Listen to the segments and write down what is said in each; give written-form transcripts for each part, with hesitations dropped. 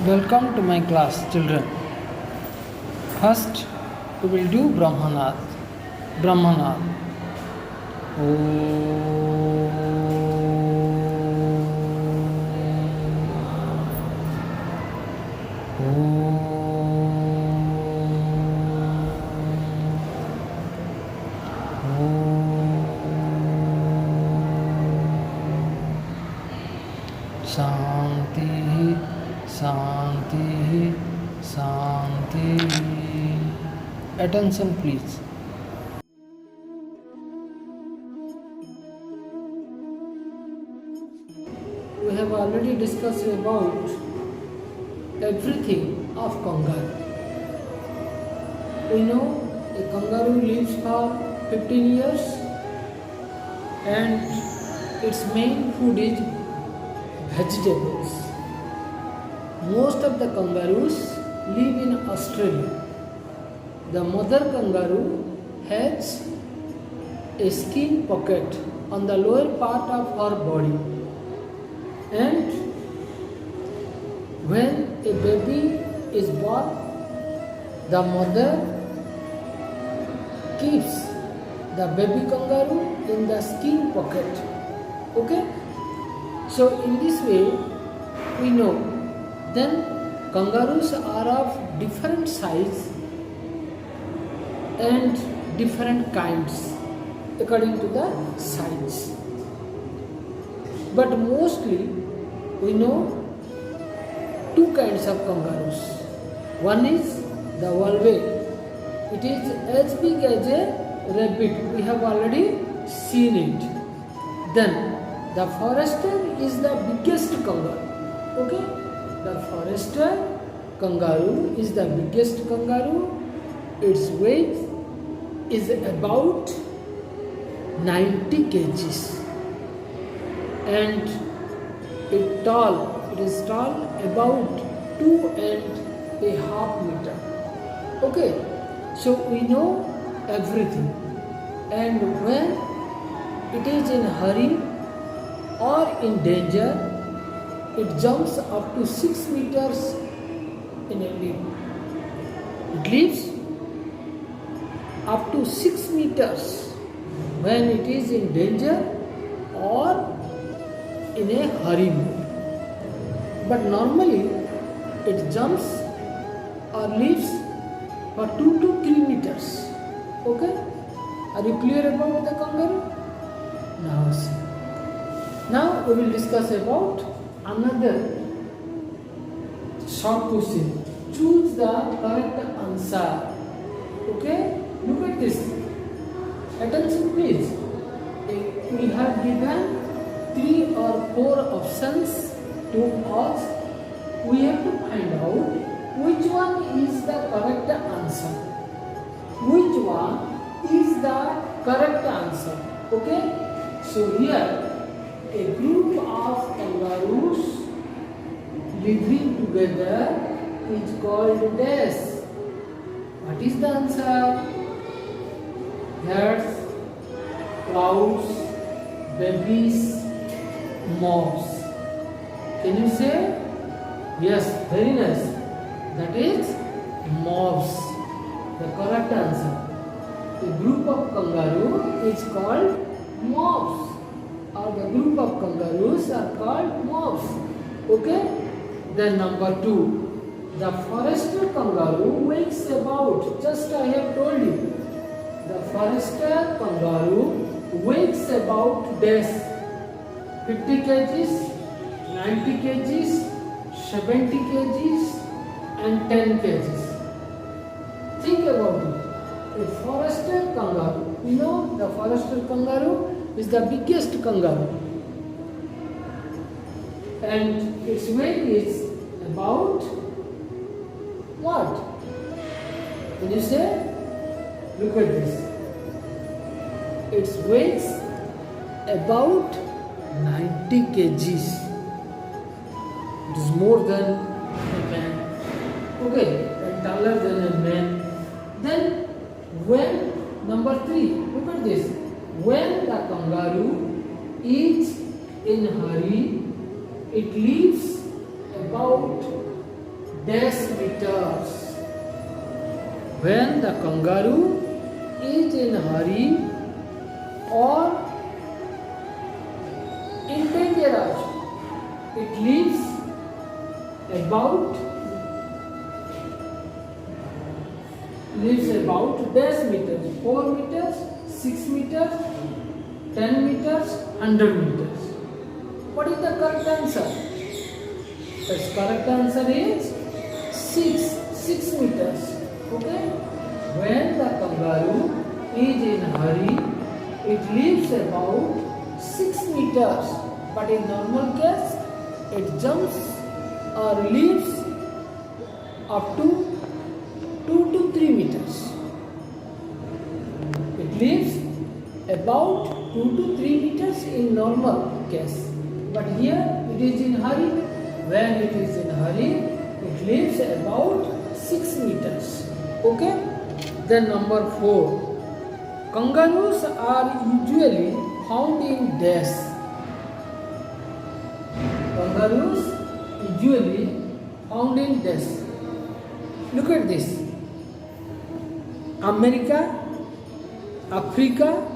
Welcome to my class, children. First, we will do Brahmanad. Brahmanad. Shanti, Shanti, Shanti. Attention, please. We have already discussed about everything of kangaroo. We know a kangaroo lives for 15 years and its main food is vegetables. Most of the kangaroos live in Australia. The mother kangaroo has a skin pocket on the lower part of her body, and when a baby is born, the mother keeps the baby kangaroo in the skin pocket. Okay? So in this way we know then kangaroos are of different size and different kinds according to the size. But mostly we know two kinds of kangaroos. One is the Walway. It is as big as a rabbit. We have already seen it. Then the Forester is the biggest kangaroo. Okay? The Forester kangaroo is the biggest kangaroo. Its weight is about 90 kgs. And it is tall about 2.5 meters. Okay? So we know everything. And when it is in hurry or in danger, it jumps up to 6 meters in a leap. It leaps up to 6 meters when it is in danger or in a hurry mode. But normally it jumps or leaps for 2 to 3 meters. Okay? Are you clear about the kangaroo? Now see. Now we will discuss about another short question. Choose the correct answer. Okay? Look at this. Attention please. We have given 3 or 4 options to us. We have to find out which one is the correct answer. Which one is the correct answer? Okay? So here a group of kangaroos living together is called dash. What is the answer? Herds, cows, babies, mobs. Can you say? Yes, very nice. That is mobs. The correct answer. A group of kangaroo is called mobs, or the group of kangaroos are called mobs. Okay? Then number 2. The Forester kangaroo weighs about, just I have told you, the Forester kangaroo weighs about dash 50 kgs, 90 kgs, 70 kgs and 10 kgs. Think about it. A Forester kangaroo, you know the Forester kangaroo is the biggest kangaroo and its weight is about what? Can you say? Look at this. Its weighs about 90 kgs. It is more than a man. Okay, and taller than a man. Then when number 3, look at this. When the kangaroo is in hurry, it leaves about decimeters. When the kangaroo is in hurry or in danger, it lives about decimeters, 4 meters, 6 meters, 10 meters, 100 meters. What is the correct answer? Its correct answer is 6 meters. Okay? When the kangaroo is in hurry, it lives about 6 meters. But in normal case, it jumps or lives up to 2 to 3 meters. It lives about 2 to 3 meters in normal case. But here it is in hurry. When it is in hurry, it lives about 6 meters. Okay? Then number 4. Kangaroos are usually found in dash. Kangaroos usually found in dash. Look at this. America, Africa,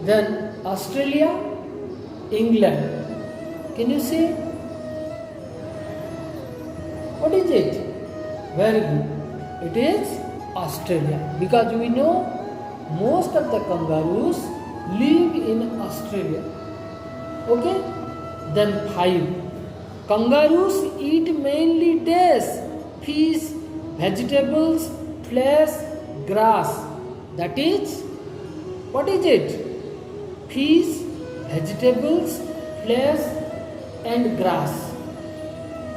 then Australia, England. Can you see? What is it? Very good. It is Australia, because we know most of the kangaroos live in Australia. Okay? Then 5. Kangaroos eat mainly dash, fish, vegetables, flesh, grass. That is, what is it? Fish, vegetables, flesh and grass.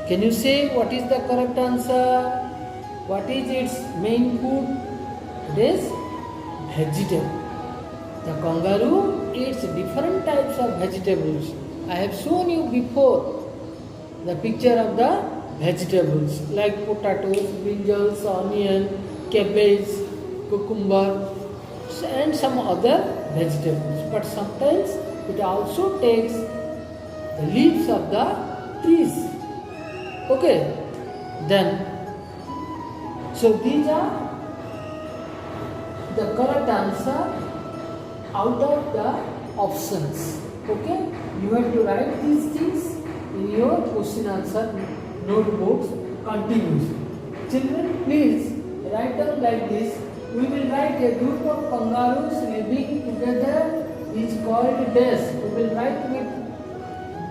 Can you say what is the correct answer? What is its main food? It is vegetable. The kangaroo eats different types of vegetables. I have shown you before the picture of the vegetables like potatoes, brinjals, onion, cabbage, cucumber and some other vegetables. But sometimes it also takes the leaves of the trees. Okay, then so these are the correct answer out of the options. Okay, you have to write these things in your question answer notebooks continuously. Children, please write down like this. We will write a group of kangaroos living together is called dash. We will write with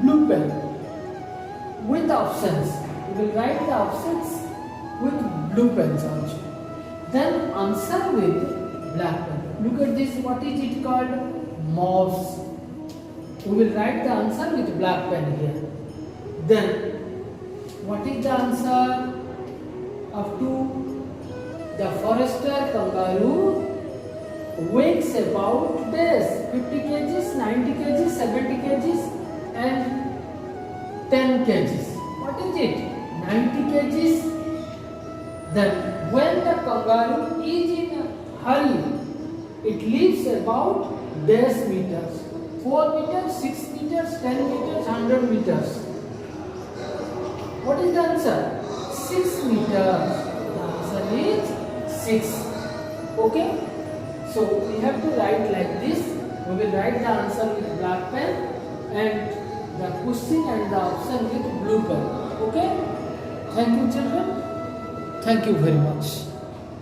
blue pen with options. We will write the options with blue pens also. Then answer with black pen. Look at this. What is it called? Mouse. We will write the answer with black pen here. Then what is the answer of 2? The forester kangaroo weighs about this 50 kgs, 90 kgs, 70 kgs and 10 kgs. What is it? 90 kgs. Then when the kangaroo is in a hurry, it lives about decimeters. 4 meters, 6 meters, 10 meters, 100 meters. What is the answer? 6 meters. The answer is 6. Okay? So we have to write like this. We will write the answer with black pen and the question and the option with blue pen. Okay? Thank you, children. Thank you very much.